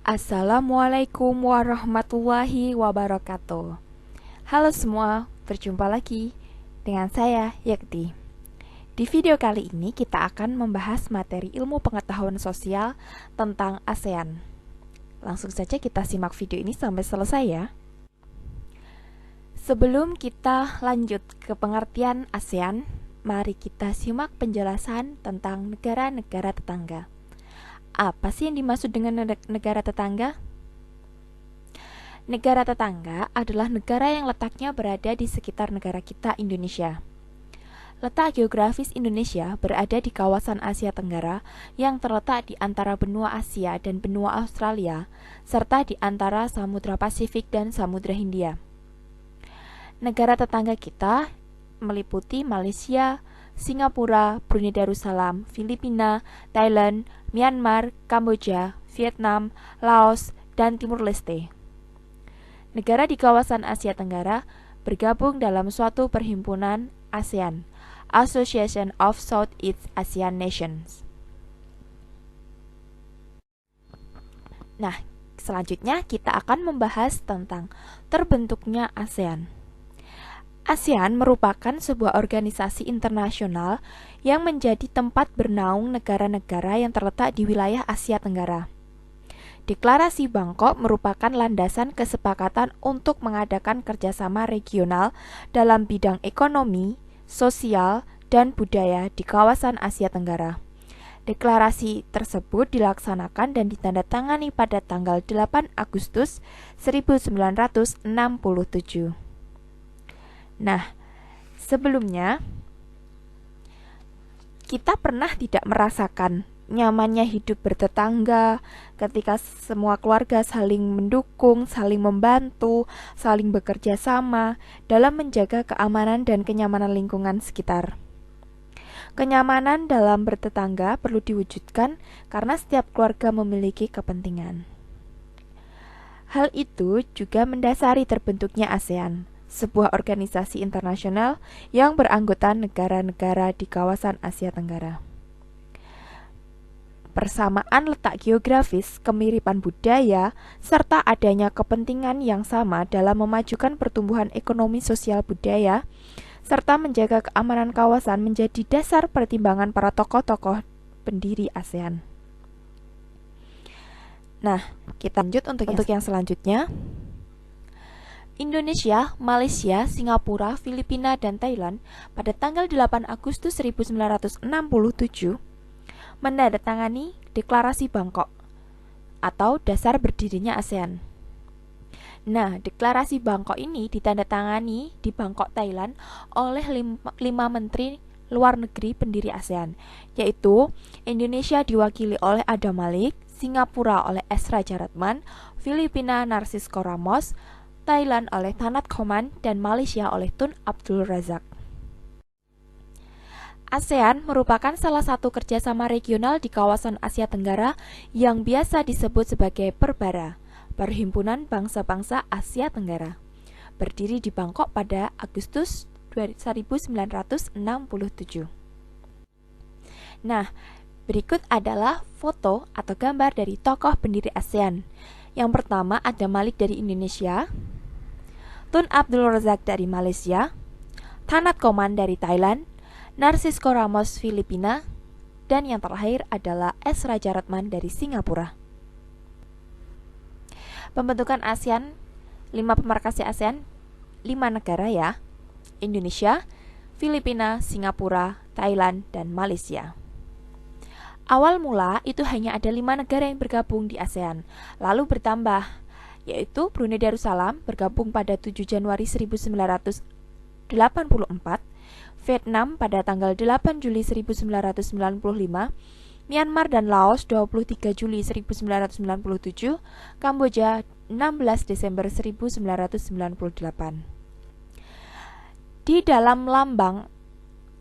Assalamualaikum warahmatullahi wabarakatuh. Halo semua, berjumpa lagi dengan saya Yakti. Di video kali ini kita akan membahas materi ilmu pengetahuan sosial tentang ASEAN. Langsung saja kita simak video ini sampai selesai ya. Sebelum kita lanjut ke pengertian ASEAN, mari kita simak penjelasan tentang negara-negara tetangga. Apa sih yang dimaksud dengan negara tetangga? Negara tetangga adalah negara yang letaknya berada di sekitar negara kita, Indonesia. Letak geografis Indonesia berada di kawasan Asia Tenggara yang terletak di antara benua Asia dan benua Australia, serta di antara Samudra Pasifik dan Samudra Hindia. Negara tetangga kita meliputi Malaysia, Singapura, Brunei Darussalam, Filipina, Thailand, Myanmar, Kamboja, Vietnam, Laos, dan Timur Leste. Negara di kawasan Asia Tenggara bergabung dalam suatu perhimpunan ASEAN, Association of Southeast Asian Nations. Nah, selanjutnya kita akan membahas tentang terbentuknya ASEAN. ASEAN merupakan sebuah organisasi internasional yang menjadi tempat bernaung negara-negara yang terletak di wilayah Asia Tenggara. Deklarasi Bangkok merupakan landasan kesepakatan untuk mengadakan kerjasama regional dalam bidang ekonomi, sosial, dan budaya di kawasan Asia Tenggara. Deklarasi tersebut dilaksanakan dan ditandatangani pada tanggal 8 Agustus 1967. Nah, sebelumnya kita pernah tidak merasakan nyamannya hidup bertetangga ketika semua keluarga saling mendukung, saling membantu, saling bekerja sama dalam menjaga keamanan dan kenyamanan lingkungan sekitar. Kenyamanan dalam bertetangga perlu diwujudkan karena setiap keluarga memiliki kepentingan. Hal itu juga mendasari terbentuknya ASEAN, sebuah organisasi internasional yang beranggota negara-negara di kawasan Asia Tenggara. Persamaan letak geografis, kemiripan budaya, serta adanya kepentingan yang sama dalam memajukan pertumbuhan ekonomi sosial budaya, serta menjaga keamanan kawasan menjadi dasar pertimbangan para tokoh-tokoh pendiri ASEAN. Nah, kita lanjut untuk yang selanjutnya. Indonesia, Malaysia, Singapura, Filipina, dan Thailand pada tanggal 8 Agustus 1967 menandatangani Deklarasi Bangkok atau dasar berdirinya ASEAN. Nah, Deklarasi Bangkok ini ditandatangani di Bangkok, Thailand oleh 5 menteri luar negeri pendiri ASEAN, yaitu Indonesia diwakili oleh Adam Malik, Singapura oleh S. Raja Ratman, Filipina Narcisco Ramos, Thailand oleh Thanat Khoman, dan Malaysia oleh Tun Abdul Razak. ASEAN merupakan salah satu kerjasama regional di kawasan Asia Tenggara yang biasa disebut sebagai Perbara, Perhimpunan Bangsa-Bangsa Asia Tenggara, berdiri di Bangkok pada Agustus 1967. Nah, berikut adalah foto atau gambar dari tokoh pendiri ASEAN. Yang pertama ada Malik dari Indonesia, Tun Abdul Razak dari Malaysia, Thanat Khoman dari Thailand, Narcisco Ramos Filipina, dan yang terakhir adalah S. Raja Ratman dari Singapura. Pembentukan ASEAN, 5 pemarkasnya ASEAN, 5 negara ya, Indonesia, Filipina, Singapura, Thailand, dan Malaysia. Awal mula itu hanya ada 5 negara yang bergabung di ASEAN, lalu bertambah, yaitu Brunei Darussalam bergabung pada 7 Januari 1984, Vietnam pada tanggal 8 Juli 1995, Myanmar dan Laos 23 Juli 1997, Kamboja 16 Desember 1998. Di dalam lambang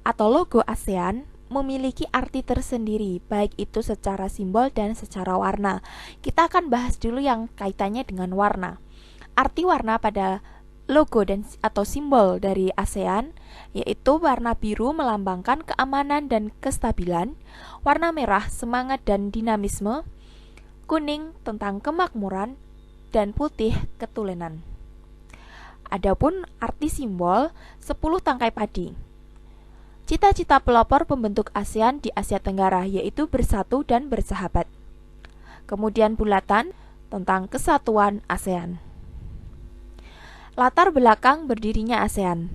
atau logo ASEAN memiliki arti tersendiri, baik itu secara simbol dan secara warna. Kita akan bahas dulu yang kaitannya dengan warna. Arti warna pada logo dan atau simbol dari ASEAN yaitu warna biru melambangkan keamanan dan kestabilan, warna merah semangat dan dinamisme, kuning tentang kemakmuran, dan putih ketulenan. Adapun arti simbol 10 tangkai padi. Cita-cita pelopor pembentuk ASEAN di Asia Tenggara yaitu bersatu dan bersahabat. Kemudian bulatan tentang kesatuan ASEAN. Latar belakang berdirinya ASEAN.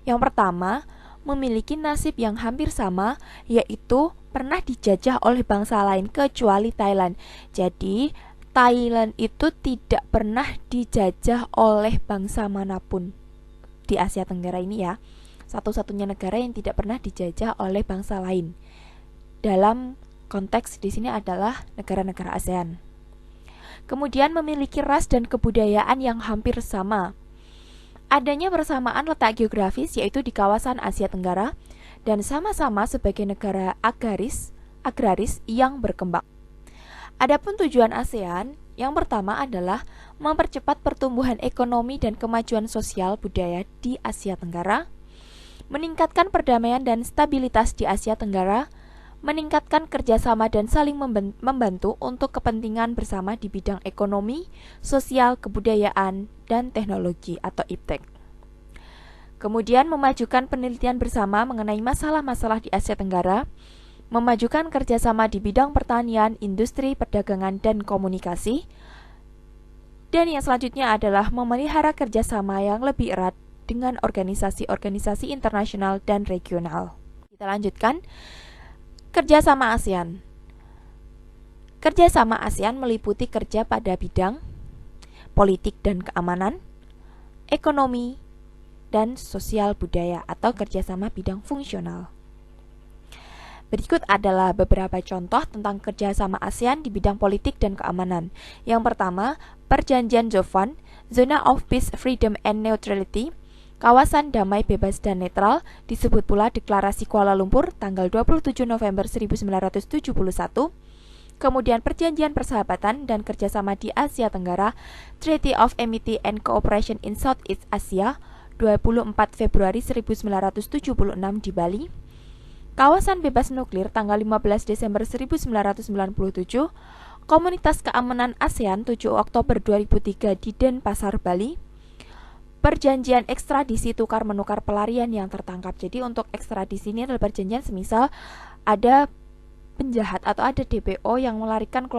Yang pertama, memiliki nasib yang hampir sama, yaitu pernah dijajah oleh bangsa lain kecuali Thailand. Jadi, Thailand itu tidak pernah dijajah oleh bangsa manapun di Asia Tenggara ini ya. Satu-satunya negara yang tidak pernah dijajah oleh bangsa lain. Dalam konteks di sini adalah negara-negara ASEAN. Kemudian memiliki ras dan kebudayaan yang hampir sama. Adanya persamaan letak geografis yaitu di kawasan Asia Tenggara dan sama-sama sebagai negara agraris yang berkembang. Adapun tujuan ASEAN yang pertama adalah mempercepat pertumbuhan ekonomi dan kemajuan sosial budaya di Asia Tenggara, meningkatkan perdamaian dan stabilitas di Asia Tenggara, meningkatkan kerjasama dan saling membantu untuk kepentingan bersama di bidang ekonomi, sosial, kebudayaan, dan teknologi atau IPTEK. Kemudian memajukan penelitian bersama mengenai masalah-masalah di Asia Tenggara, memajukan kerjasama di bidang pertanian, industri, perdagangan, dan komunikasi, dan yang selanjutnya adalah memelihara kerjasama yang lebih erat dengan organisasi-organisasi internasional dan regional. Kita lanjutkan. Kerjasama ASEAN. Kerjasama ASEAN meliputi kerja pada bidang politik dan keamanan, ekonomi, dan sosial budaya atau kerjasama bidang fungsional. Berikut adalah beberapa contoh tentang kerjasama ASEAN di bidang politik dan keamanan. Yang pertama, Perjanjian Jovan, Zona of Peace, Freedom and Neutrality, Kawasan Damai Bebas dan Netral, disebut pula Deklarasi Kuala Lumpur tanggal 27 November 1971. Kemudian Perjanjian Persahabatan dan Kerjasama di Asia Tenggara, Treaty of Amity and Cooperation in Southeast Asia, 24 Februari 1976 di Bali. Kawasan Bebas Nuklir tanggal 15 Desember 1997, Komunitas Keamanan ASEAN 7 Oktober 2003 di Denpasar, Bali. Perjanjian ekstradisi tukar-menukar pelarian yang tertangkap. Jadi untuk ekstradisi ini adalah perjanjian semisal ada penjahat atau ada DPO yang melarikan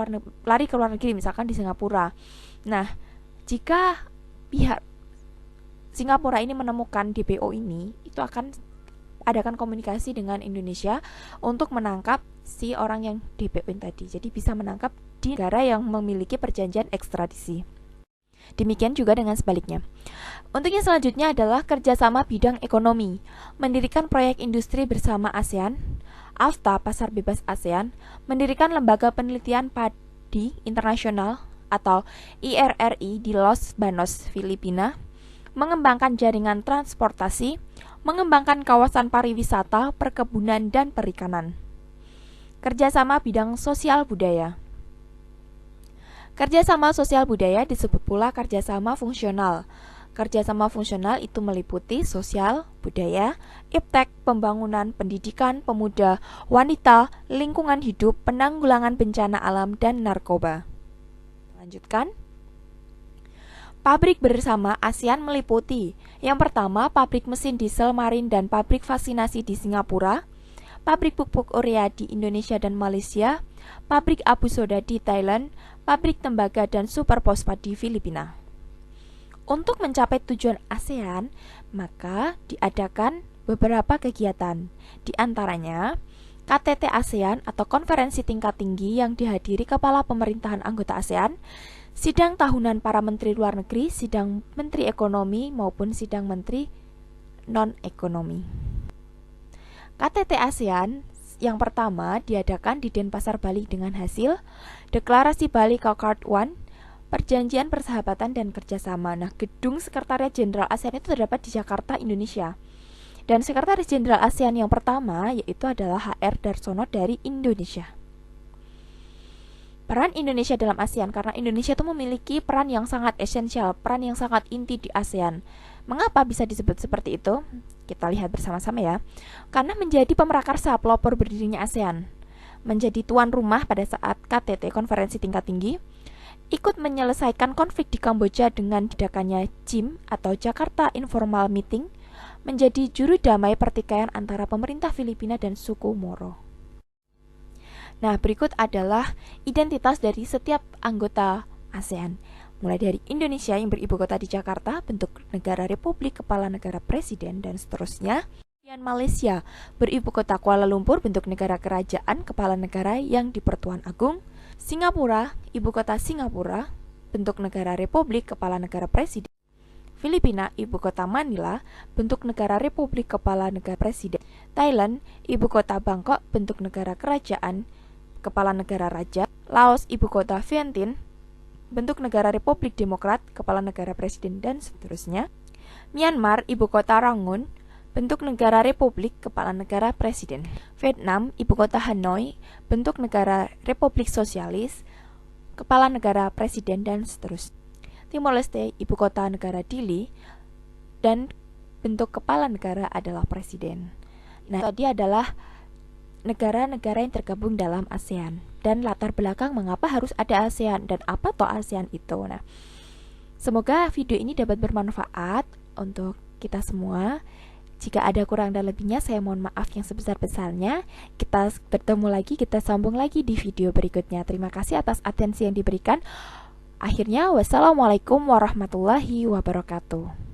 lari ke luar negeri, misalkan di Singapura. Nah, jika pihak Singapura ini menemukan DPO ini, itu akan adakan komunikasi dengan Indonesia untuk menangkap si orang yang DPO ini tadi. Jadi bisa menangkap di negara yang memiliki perjanjian ekstradisi. Demikian juga dengan sebaliknya. Untuk yang selanjutnya adalah kerjasama bidang ekonomi, mendirikan proyek industri bersama ASEAN, AFTA Pasar Bebas ASEAN, mendirikan lembaga penelitian padi internasional atau IRRI di Los Banos, Filipina, mengembangkan jaringan transportasi, mengembangkan kawasan pariwisata, perkebunan, dan perikanan. Kerjasama bidang sosial budaya. Kerjasama sosial budaya disebut pula kerjasama fungsional. Kerjasama fungsional itu meliputi sosial, budaya, iptek, pembangunan, pendidikan, pemuda, wanita, lingkungan hidup, penanggulangan bencana alam, dan narkoba. Lanjutkan. Pabrik bersama ASEAN meliputi yang pertama pabrik mesin diesel marin dan pabrik vaksinasi di Singapura, pabrik pupuk urea di Indonesia dan Malaysia, pabrik abu soda di Thailand, pabrik tembaga dan super fosfat di Filipina. Untuk mencapai tujuan ASEAN, maka diadakan beberapa kegiatan. Di antaranya, KTT ASEAN atau konferensi tingkat tinggi yang dihadiri kepala pemerintahan anggota ASEAN, sidang tahunan para menteri luar negeri, sidang menteri ekonomi maupun sidang menteri non-ekonomi. KTT ASEAN yang pertama diadakan di Denpasar, Bali dengan hasil Deklarasi Bali Accord 1, Perjanjian Persahabatan dan Kerjasama. Nah, gedung Sekretariat Jenderal ASEAN itu terdapat di Jakarta, Indonesia. Dan Sekretaris Jenderal ASEAN yang pertama yaitu adalah HR Darsono dari Indonesia. Peran Indonesia dalam ASEAN, karena Indonesia itu memiliki peran yang sangat esensial, peran yang sangat inti di ASEAN. Mengapa bisa disebut seperti itu? Kita lihat bersama-sama ya. Karena menjadi pemrakarsa pelopor berdirinya ASEAN. menjadi tuan rumah pada saat KTT Konferensi Tingkat Tinggi, ikut menyelesaikan konflik di Kamboja dengan diadakannya JIM atau Jakarta Informal Meeting, menjadi juru damai pertikaian antara pemerintah Filipina dan suku Moro. Nah, berikut adalah identitas dari setiap anggota ASEAN. Mulai dari Indonesia yang beribu kota di Jakarta, bentuk negara republik, kepala negara presiden, dan seterusnya. Kemudian Malaysia beribu kota Kuala Lumpur, bentuk negara kerajaan, kepala negara yang di Pertuan Agung. Singapura, ibu kota Singapura, bentuk negara republik, kepala negara presiden. Filipina, ibu kota Manila, bentuk negara republik, kepala negara presiden. Thailand, ibu kota Bangkok, bentuk negara kerajaan, kepala negara raja. Laos, ibu kota Vientiane, bentuk negara republik demokrat, kepala negara presiden, dan seterusnya. Myanmar, ibu kota Rangoon, bentuk negara republik, kepala negara presiden. Vietnam, ibu kota Hanoi, bentuk negara republik sosialis, kepala negara presiden, dan seterusnya. Timor Leste, ibu kota negara Dili, dan bentuk kepala negara adalah presiden. Nah, tadi adalah negara-negara yang tergabung dalam ASEAN dan latar belakang mengapa harus ada ASEAN dan apa toh ASEAN itu. Nah, semoga video ini dapat bermanfaat untuk kita semua. Jika ada kurang dan lebihnya, saya mohon maaf yang sebesar-besarnya. Kita bertemu lagi, kita sambung lagi di video berikutnya. Terima kasih atas atensi yang diberikan. Akhirnya, wassalamualaikum warahmatullahi wabarakatuh.